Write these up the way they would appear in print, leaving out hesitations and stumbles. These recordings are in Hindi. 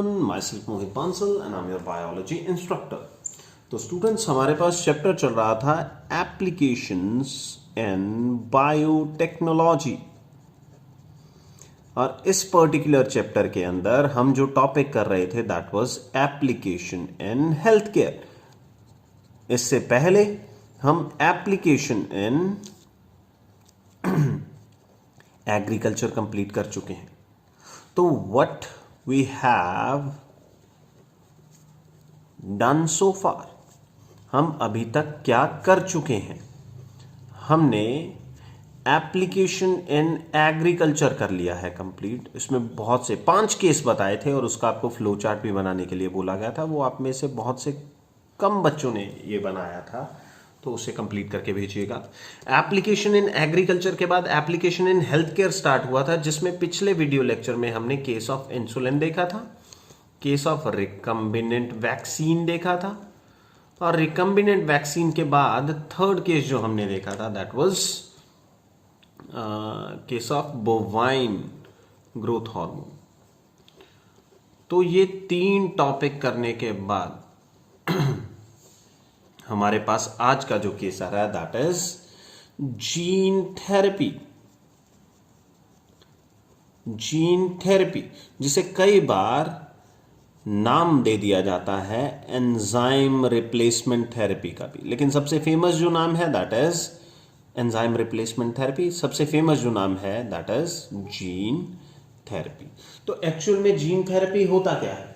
everyone, myself Mohit Bansal and I'm your biology instructor. तो स्टूडेंट्स हमारे पास चैप्टर चल रहा था एप्लीकेशंस इन बायोटेक्नोलॉजी और इस पर्टिकुलर चैप्टर के अंदर हम जो टॉपिक कर रहे थे that was application in health care. इससे पहले हम एप्लीकेशन इन एग्रीकल्चर कंप्लीट कर चुके हैं। तो what we have done so far, हम अभी तक क्या कर चुके हैं। हमने एप्लीकेशन इन एग्रीकल्चर कर लिया है कंप्लीट। इसमें बहुत से 5 केस बताए थे और उसका आपको फ्लो चार्ट भी बनाने के लिए बोला गया था। वो आप में से बहुत से कम बच्चों ने ये बनाया था, तो उसे कंप्लीट करके भेजिएगा। एप्लीकेशन इन एग्रीकल्चर के बाद application in health care start हुआ था, जिसमें पिछले वीडियो लेक्चर में हमने केस ऑफ इंसुलिन देखा था, केस ऑफ रिकम्बिनेंट वैक्सीन देखा था, और रिकम्बिनेंट वैक्सीन के बाद थर्ड केस जो हमने देखा था that was case of bovine growth hormone. तो ये 3 टॉपिक करने के बाद हमारे पास आज का जो केस आ रहा है that is gene therapy. Gene therapy जिसे कई बार नाम दे दिया जाता है एंजाइम रिप्लेसमेंट थेरेपी का भी, लेकिन सबसे फेमस जो नाम है that is enzyme replacement therapy. सबसे फेमस जो नाम है दैट इज जीन थेरेपी। तो एक्चुअल में जीन थेरेपी होता क्या है?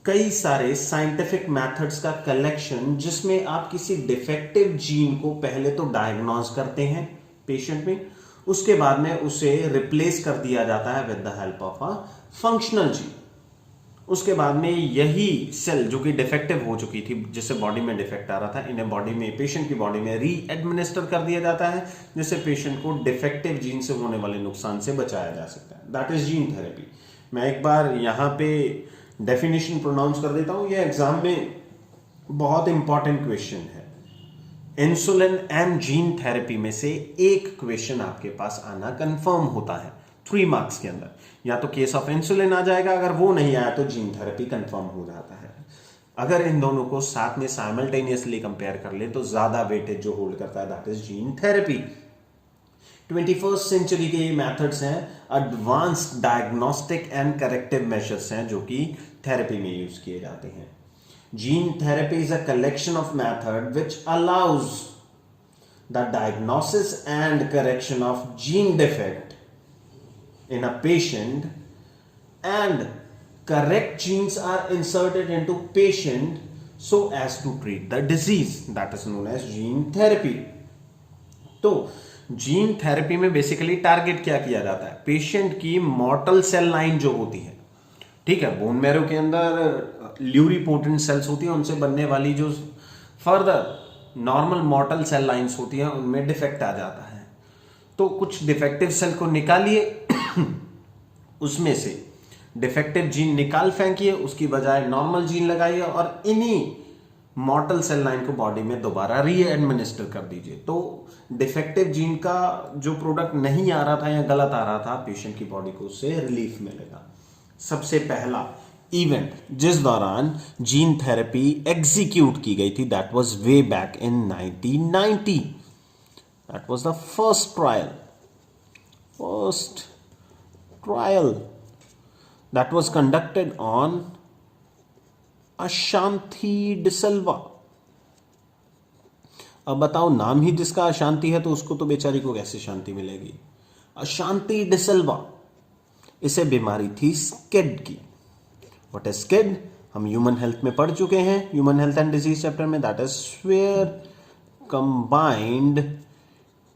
कई सारे साइंटिफिक मेथड्स का कलेक्शन जिसमें आप किसी डिफेक्टिव जीन को पहले तो डायग्नोज करते हैं पेशेंट में, उसके बाद में उसे रिप्लेस कर दिया जाता है with the help of a functional gene. उसके बाद में यही सेल जो कि डिफेक्टिव हो चुकी थी, जिससे बॉडी में डिफेक्ट आ रहा था, इन्हें बॉडी में, पेशेंट की बॉडी में री एडमिनिस्टर कर दिया जाता है, जिससे पेशेंट को डिफेक्टिव जीन से होने वाले नुकसान से बचाया जा सकता है। That is gene therapy. मैं एक बार यहां पे डेफिनेशन प्रोनाउंस कर देता हूं, यह एग्जाम में बहुत इंपॉर्टेंट क्वेश्चन है। इंसुलिन एंड जीन थेरेपी में से एक क्वेश्चन आपके पास आना कंफर्म होता है 3 मार्क्स के अंदर। या तो केस ऑफ इंसुलिन आ जाएगा, अगर वो नहीं आया तो जीन थेरेपी कंफर्म हो जाता है। अगर इन दोनों को साथ में साइमल्टेनियसली कंपेयर कर ले तो ज्यादा वेटेज जो होल्ड करता है that is gene therapy. 21st century के ये मेथड्स हैं, advanced diagnostic and corrective measures हैं जो कि थेरेपी में यूज किए जाते हैं। Gene therapy is a collection of method which allows the diagnosis and correction of gene defect in a patient, and correct genes are inserted into patient so as to treat the disease, that is known as gene therapy. तो जीन थेरेपी में बेसिकली टारगेट क्या किया जाता है? पेशेंट की मॉर्टल सेल लाइन जो होती है, ठीक है, बोन मैरो के अंदर ल्यूरिपोटेंट सेल्स होती हैं, उनसे बनने वाली जो further normal mortal cell lines होती हैं उनमें डिफेक्ट आ जाता है। तो कुछ डिफेक्टिव सेल को निकालिए, उसमें से डिफेक्टिव जीन निकाल फेंकिए, उसकी बजाय नॉर्मल जीन लगाइए और इन्हीं मॉर्टल सेल लाइन को बॉडी में दोबारा री एडमिनिस्टर कर दीजिए। तो डिफेक्टिव जीन का जो प्रोडक्ट नहीं आ रहा था या गलत आ रहा था, पेशेंट की बॉडी को उससे रिलीफ मिलेगा। सबसे पहला इवेंट जिस दौरान जीन थेरेपी एग्जीक्यूट की गई थी that was way back in 1990। That was the first trial that was conducted on Ashanti De Silva। अब बताओ, नाम ही जिसका अशांति है तो उसको तो बेचारी को कैसे शांति मिलेगी? अशांति डे सिल्वा, इसे बीमारी थी स्किड की। What is SCID? हम ह्यूमन हेल्थ में पढ़ चुके हैं, human health and disease chapter में। That is severe combined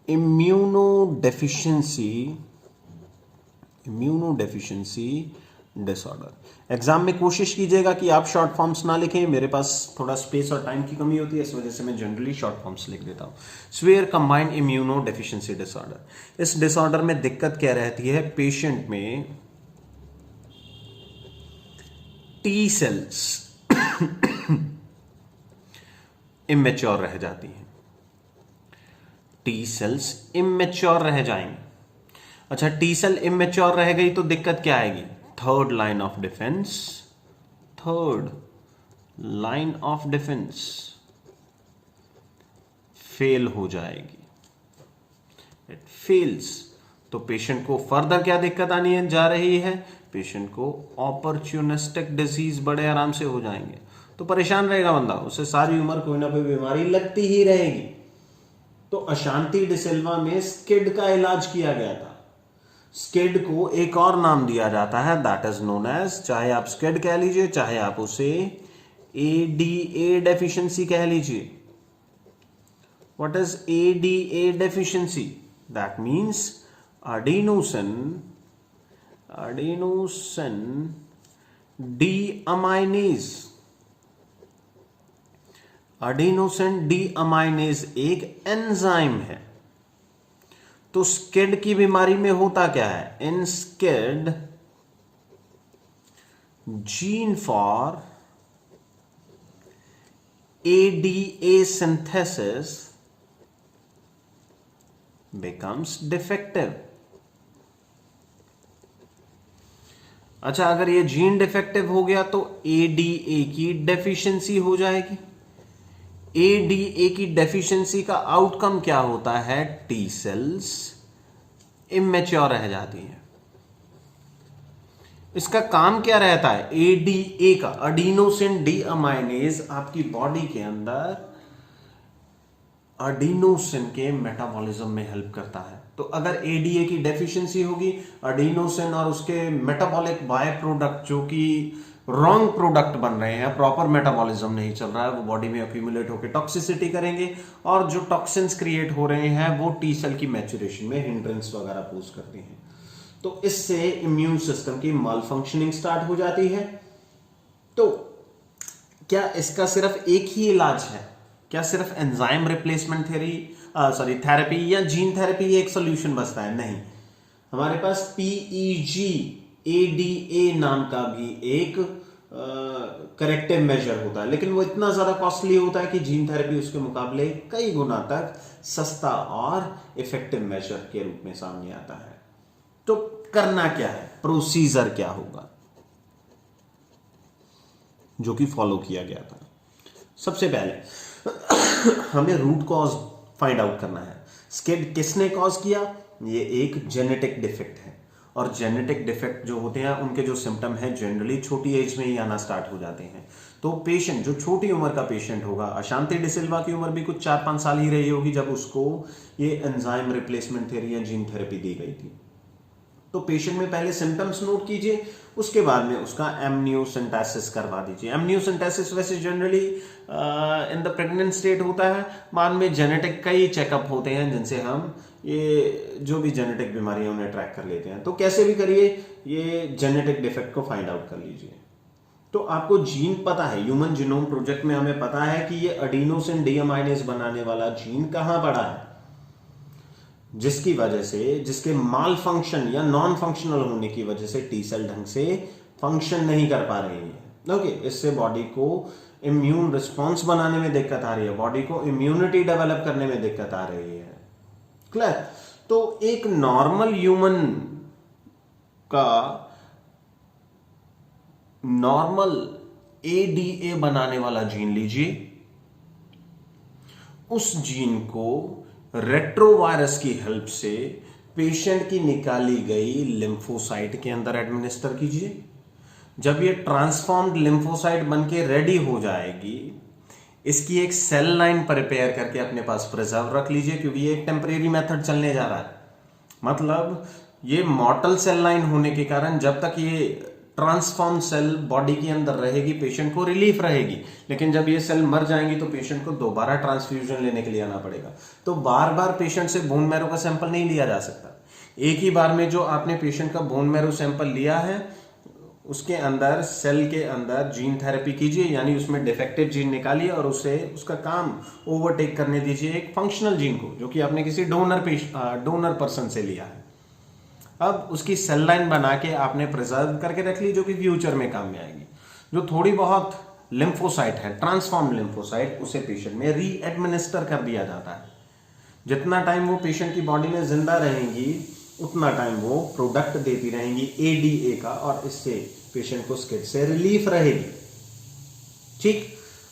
immunodeficiency disorder. Exam में कोशिश कीजिएगा कि आप शॉर्ट फॉर्म्स ना लिखें, मेरे पास थोड़ा स्पेस और टाइम की कमी होती है, इस वजह से मैं जनरली शॉर्ट फॉर्म्स लिख देता हूं। Swear combined immunodeficiency disorder. इस डिसऑर्डर में दिक्कत क्या रहती है? पेशेंट में टी सेल्स इमेच्योर रह जाती हैं, टी सेल्स इमेच्योर रह जाएंगी। अच्छा, टी सेल इमेच्योर रह गई तो दिक्कत क्या आएगी? Third line of defence, third line of defence fail हो जाएगी, इट फेल्स, तो पेशेंट को फर्दर क्या दिक्कत आनी जा रही है, पेशेंट को ऑपर्चुनिस्टिक डिजीज बड़े आराम से हो जाएंगे, तो परेशान रहेगा बंदा, उसे सारी उम्र कोई ना कोई बीमारी लगती ही रहेगी। तो अशांति डिसिल्वा में स्किड का इलाज किया गया था। स्किड को एक और नाम दिया जाता है, दैट इज नोन एज, चाहे आप स्किड कह लीजिए चाहे आप उसे एडीए डेफिशिएंसी कह लीजिए। What is ADA deficiency? That means adenosine deaminase। adenosine deaminase एक एंजाइम है। तो स्किड की बीमारी में होता क्या है, in SCID gene for ADA synthesis becomes defective। अच्छा, अगर ये जीन डिफेक्टिव हो गया तो एडीए की डेफिशिएंसी हो जाएगी। एडीए की डेफिशिएंसी का आउटकम क्या होता है, टी सेल्स इमेच्योर रह जाती हैं। इसका काम क्या रहता है, एडीए का, एडिनोसिन डीअमाइनेज, आपकी बॉडी के अंदर एडिनोसिन के मेटाबॉलिज्म में हेल्प करता है। तो अगर एडीए की डेफिशिएंसी होगी, एडिनोसिन और उसके मेटाबॉलिक बाय प्रोडक्ट जो कि रॉन्ग प्रोडक्ट बन रहे हैं, प्रॉपर मेटाबॉलिज्म नहीं चल रहा है, वो बॉडी में अक्यूमुलेट होकर टॉक्सिसिटी करेंगे और जो टॉक्सिन्स क्रिएट हो रहे हैं वो टी सेल की मैच्योरेशन में हिंड्रेंस वगैरह पोज करते हैं। तो इससे इम्यून सिस्टम की माल फंक्शनिंग स्टार्ट हो जाती है। तो क्या इसका सिर्फ एक ही इलाज है, क्या सिर्फ एंजाइम रिप्लेसमेंट थेरेपी या जीन थेरेपी एक सोल्यूशन बचता है? नहीं, हमारे पास पीईजी एडीए नाम का भी एक करेक्टिव मेजर होता है, लेकिन वो इतना ज्यादा कॉस्टली होता है कि जीन थेरेपी उसके मुकाबले कई गुना तक सस्ता और इफेक्टिव मेजर के रूप में सामने आता है। तो करना क्या है, प्रोसीजर क्या होगा जो कि फॉलो किया गया था? सबसे पहले हमें रूट कॉज फाइंड आउट करना है। स्किड किसने कॉज किया? ये एक जेनेटिक डिफेक्ट है, और जेनेटिक डिफेक्ट जो होते हैं उनके जो सिम्टम हैं जनरली छोटी एज में ही आना स्टार्ट हो जाते हैं। तो पेशेंट जो छोटी उम्र का पेशेंट होगा, अशांति डिसिल्वा की उम्र भी कुछ 4-5 साल ही रही होगी जब उसको ये एंजाइम रिप्लेसमेंट थेरेपी या जीन थेरेपी दी गई थी। तो पेशेंट में पहले सिम्टम्स नोट कीजिए, उसके बाद में उसका एमनियोसेंटेसिस करवा दीजिए। एमनियोसेंटेसिस वैसे generally in the pregnant state होता है, बाद में जेनेटिक कई चेकअप होते हैं जिनसे हम ये जो भी जेनेटिक बीमारियां उन्हें ट्रैक कर लेते हैं। तो कैसे भी करिए ये जेनेटिक डिफेक्ट को फाइंड आउट कर लीजिए। तो आपको जीन पता है, ह्यूमन जीनोम प्रोजेक्ट में हमें पता है कि ये एडिनोसिन डीअमाइनेज बनाने वाला जीन कहां पड़ा है, जिसकी वजह से, जिसके माल फंक्शन या नॉन फंक्शनल होने की वजह से टी सेल ढंग से फंक्शन नहीं कर पा रही है। ओके, इससे बॉडी को इम्यून रिस्पॉन्स बनाने में दिक्कत आ रही है, बॉडी को इम्यूनिटी डेवलप करने में दिक्कत आ रही है। क्लियर? तो एक नॉर्मल ह्यूमन का नॉर्मल एडीए बनाने वाला जीन लीजिए, उस जीन को रेट्रोवायरस की हेल्प से पेशेंट की निकाली गई लिम्फोसाइट के अंदर एडमिनिस्टर कीजिए। जब ये ट्रांसफॉर्म्ड लिम्फोसाइट बनके रेडी हो जाएगी, इसकी एक सेल लाइन प्रिपेयर करके अपने पास प्रिजर्व रख लीजिए, क्योंकि ये एक टेम्परेरी मेथड चलने जा रहा है। मतलब ये मॉर्टल सेल लाइन होने के कारण जब तक ये ट्रांसफॉर्म सेल बॉडी के अंदर रहेगी पेशेंट को रिलीफ रहेगी, लेकिन जब ये सेल मर जाएंगी तो पेशेंट को दोबारा ट्रांसफ्यूजन लेने के लिए आना पड़ेगा। तो बार बार पेशेंट से बोन मैरो का सैंपल नहीं लिया जा सकता। एक ही बार में जो आपने पेशेंट का बोन मैरो सैंपल लिया है उसके अंदर सेल के अंदर जीन थेरेपी कीजिए, यानी उसमें डिफेक्टिव जीन निकालिए और उसे उसका काम ओवरटेक करने दीजिए एक फंक्शनल जीन को, जो कि आपने किसी डोनर पर्सन से लिया है। अब उसकी सेल लाइन बना के आपने प्रिजर्व करके रख ली, जो कि फ्यूचर में काम में आएगी। जो थोड़ी बहुत लिम्फोसाइट है, ट्रांसफॉर्म लिम्फोसाइट, उसे पेशेंट में री एडमिनिस्टर कर दिया जाता है। जितना टाइम वो पेशेंट की बॉडी में जिंदा रहेंगी उतना टाइम वो प्रोडक्ट देती रहेंगी एडीए का, और इससे पेशेंट को स्किड से रिलीफ रहेगी। ठीक,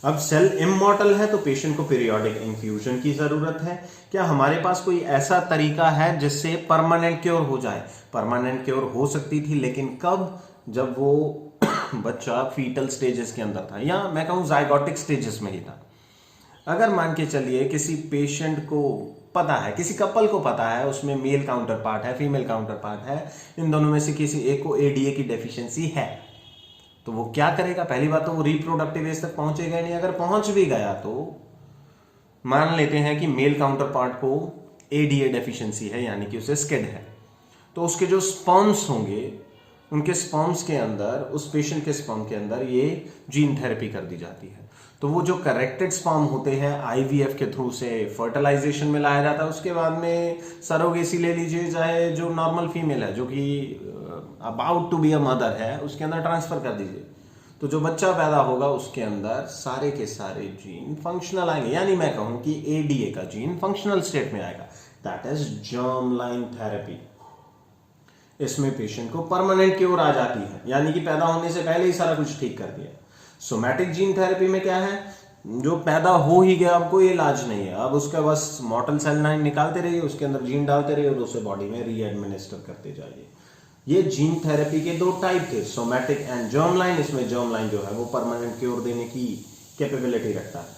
अब सेल इमॉर्टल है तो पेशेंट को पीरियोडिक इन्फ्यूजन की जरूरत है। क्या हमारे पास कोई ऐसा तरीका है जिससे परमानेंट क्योर हो जाए? परमानेंट क्योर हो सकती थी, लेकिन कब? जब वो बच्चा फीटल स्टेजेस के अंदर था, या मैं कहूं जाइगोटिक स्टेजेस में ही था। अगर मान के चलिए किसी पेशेंट को पता है, किसी कपल को पता है उसमें मेल काउंटर पार्ट है, फीमेल काउंटर पार्ट है, इन दोनों में से किसी एक को एडीए की डेफिशिएंसी है, तो वो क्या करेगा? पहली बात तो वो रिप्रोडक्टिव एज तक पहुंचेगा नहीं। अगर पहुंच भी गया तो मान लेते हैं कि मेल काउंटर पार्ट को एडीए डेफिशिएंसी है, यानी कि उसे स्किड है, तो उसके जो स्पर्म्स होंगे, उनके स्पर्म्स के अंदर, उस पेशेंट के स्पर्म के अंदर ये जीन थेरेपी कर दी जाती है। तो वो जो करेक्टेड स्पर्म होते हैं आईवीएफ के थ्रू से फर्टिलाइजेशन में लाया जाता है। उसके बाद में सरोगेसी ले लीजिए, चाहे जो नॉर्मल फीमेल है जो कि about to be a mother है, उसके अंदर ट्रांसफर कर दीजिए, तो जो बच्चा पैदा होगा उसके अंदर सारे के सारे जीन फंक्शनल आएंगे, यानी मैं कहूं कि एडीए का जीन फंक्शनल स्टेट में आएगा। That is germ line therapy. इसमें पेशेंट को परमानेंट क्योर आ जाती है, यानी कि पैदा होने से पहले ही सारा कुछ ठीक कर दिया। सोमैटिक जीन थेरेपी में क्या है? जो पैदा हो ही गया, अब कोई इलाज नहीं है, अब उसका बस मॉर्टल सेल लाइन निकालते रहिए, उसके अंदर जीन डालते रहिए और उसे बॉडी में री एडमिनिस्टर करते जाइए। ये जीन थेरेपी के दो टाइप थे, सोमैटिक एंड जर्म लाइन। इसमें जर्म लाइन जो है वो परमानेंट क्योर देने की कैपेबिलिटी रखता है।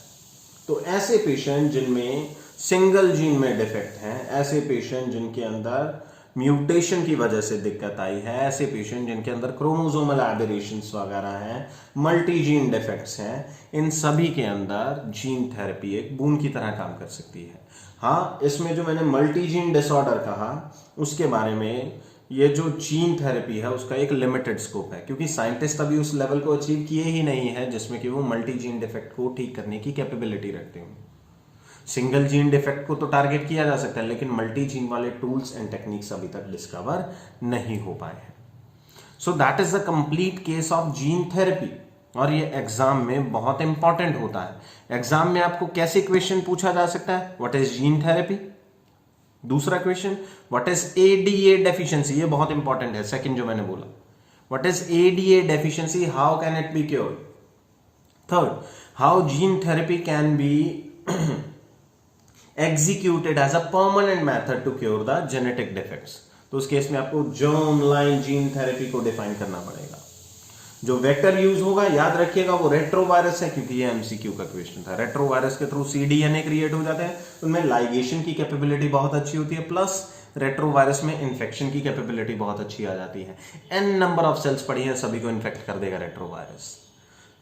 तो ऐसे पेशेंट जिनमें सिंगल जीन में डिफेक्ट है, ऐसे पेशेंट जिनके अंदर म्यूटेशन की वजह से दिक्कत आई है, ऐसे पेशेंट जिनके अंदर क्रोमोसोमल एबेरेशंस वगैरह हैं, मल्टी जीन डिफेक्ट्स हैं, इन सभी के अंदर जीन थेरेपी एक बूंद की तरह काम कर सकती है। हाँ, इसमें जो मैंने मल्टी जीन डिसऑर्डर कहा, उसके बारे में, ये जो जीन थेरेपी है उसका एक लिमिटेड स्कोप है, क्योंकि साइंटिस्ट अभी उस लेवल को अचीव किए ही नहीं है जिसमें कि वो मल्टी जीन डिफेक्ट को ठीक करने की कैपेबिलिटी रखते हैं। सिंगल जीन डिफेक्ट को तो टारगेट किया जा सकता है, लेकिन मल्टी जीन वाले टूल्स एंड टेक्निक्स अभी तक डिस्कवर नहीं हो पाए हैं। So that is the complete case of gene therapy, और ये एग्जाम में बहुत इंपॉर्टेंट होता है। एग्जाम में आपको कैसे क्वेश्चन पूछा जा सकता है? What is gene therapy? दूसरा question, what is ADA deficiency? ये बहुत इंपॉर्टेंट है, सेकंड जो मैंने बोला, what is ADA deficiency, how can it be cured? Third, how gene therapy can be executed as a permanent method to cure the genetic defects। तो उस केस में आपको जर्म लाइन जीन थेरेपी को डिफाइन करना पड़ेगा। जो वेक्टर यूज होगा, याद रखिएगा, वो रेट्रोवायरस है, क्योंकि ये एमसीक्यू का क्वेश्चन था। रेट्रोवायरस के थ्रू सीडीएनए क्रिएट हो जाते हैं, उनमें लाइगेशन की कैपेबिलिटी बहुत अच्छी होती है, प्लस रेट्रोवायरस में इन्फेक्शन की कैपेबिलिटी बहुत अच्छी आ जाती है। एन नंबर ऑफ सेल्स पड़ी हैं, सभी को इन्फेक्ट कर देगा रेट्रोवायरस।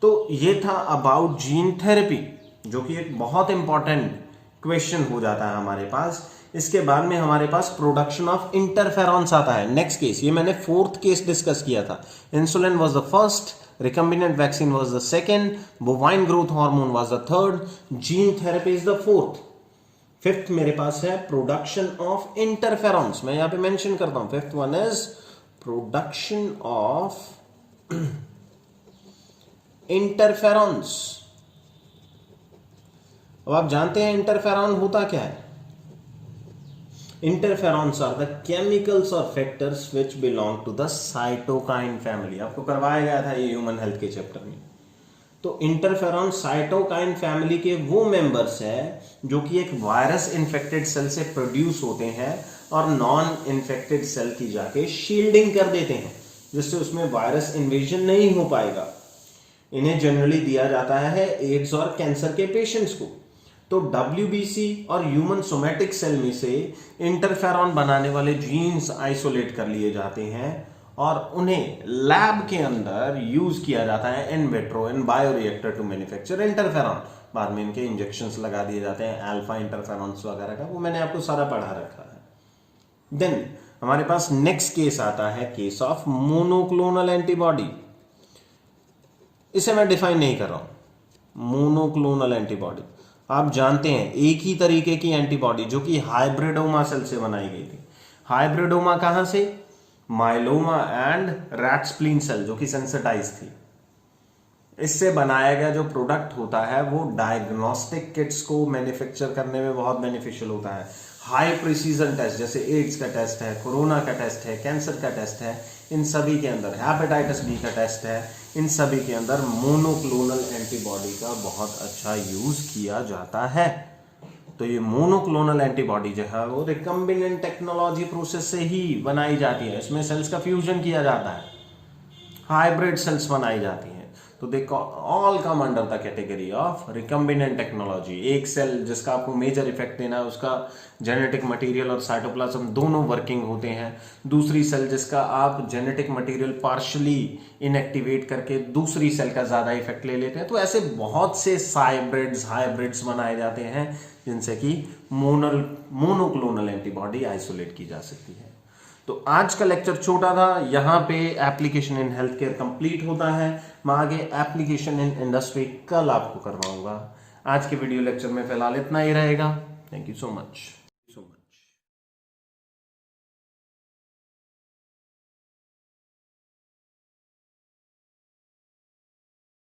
तो ये था अबाउट जीन थेरेपी, जो कि एक बहुत इंपॉर्टेंट क्वेश्चन हो जाता है हमारे पास। इसके बाद में हमारे पास प्रोडक्शन ऑफ इंटरफेरॉन्स आता है। नेक्स्ट केस, ये मैंने फोर्थ केस डिस्कस किया था। Insulin was the first, recombinant vaccine was the second, bovine growth hormone was the third, gene therapy is the fourth. Fifth मेरे पास है प्रोडक्शन ऑफ इंटरफेरॉन्स। मैं यहां पे मेंशन करता हूं, fifth one is production of interferons. अब आप जानते हैं इंटरफेरॉन होता क्या है? इंटरफेरॉन्स आर द केमिकल्स और factors which belong to the cytokine family. आपको करवाया गया था ये ह्यूमन हेल्थ के चैप्टर में। तो इंटरफेरॉन साइटोकाइन फैमिली के वो मेंबर्स हैं जो कि एक वायरस इन्फेक्टेड सेल से प्रोड्यूस होते हैं और नॉन इन्फेक्टेड सेल की जाके शील्डिंग कर देते हैं, जिससे उसमें वायरस इन्वेजन नहीं हो पाएगा। इन्हें जनरली दिया जाता है एड्स और कैंसर के पेशेंट्स को। तो WBC और ह्यूमन सोमैटिक सेल में से इंटरफेरॉन बनाने वाले जीन्स आइसोलेट कर लिए जाते हैं और उन्हें लैब के अंदर यूज किया जाता है in vitro, in bioreactor to manufacture interferon. बाद में इनके इंजेक्शंस लगा दिए जाते हैं अल्फा इंटरफेरॉन्स वगैरह का, वो मैंने आपको सारा पढ़ा रखा है। देन हमारे पास नेक्स्ट केस आता है, केस ऑफ मोनोक्लोनल एंटीबॉडी। इसे मैं डिफाइन नहीं कर रहा हूं। मोनोक्लोनल एंटीबॉडी, आप जानते हैं एक ही तरीके की एंटीबॉडी जो कि हाइब्रिडोमा सेल से बनाई गई थी। हाइब्रिडोमा कहां से? Myeloma and rat spleen cell, जो कि सेंसिटाइज थी। इससे बनाया गया जो प्रोडक्ट होता है वो डायग्नोस्टिक किट्स को मैन्युफैक्चर करने में बहुत बेनिफिशियल होता है। हाई प्रिसीजन टेस्ट जैसे एड्स का टेस्ट है, कोरोना का टेस्ट है, कैंसर का टेस्ट है, इन सभी के अंदर हेपेटाइटिस बी का टेस्ट है, इन सभी के अंदर मोनोक्लोनल एंटीबॉडी का बहुत अच्छा यूज किया जाता है। तो ये मोनोक्लोनल एंटीबॉडी जो है वो रिकम्बिनेंट टेक्नोलॉजी प्रोसेस से ही बनाई जाती है। इसमें सेल्स का फ्यूजन किया जाता है, हाइब्रिड सेल्स बनाई जाती हैं। तो they all come under the category of recombinant technology. एक सेल जिसका आपको मेजर इफेक्ट देना है, उसका जेनेटिक मटेरियल और साइटोप्लाज्म दोनों वर्किंग होते हैं। दूसरी सेल जिसका आप जेनेटिक मटेरियल पार्शली इनएक्टिवेट करके दूसरी सेल का ज्यादा इफेक्ट ले लेते हैं। तो ऐसे बहुत से हाइब्रिड्स बनाए जाते हैं जिनसे कि मोनोक्लोनल एंटीबॉडी आइसोलेट की जा सकती है। तो आज का लेक्चर छोटा था, यहाँ पे application in health care complete होता है। मैं आगे एप्लीकेशन इन इंडस्ट्री कल आपको करवाऊंगा। आज के वीडियो लेक्चर में फिलहाल इतना ही रहेगा। Thank you so much.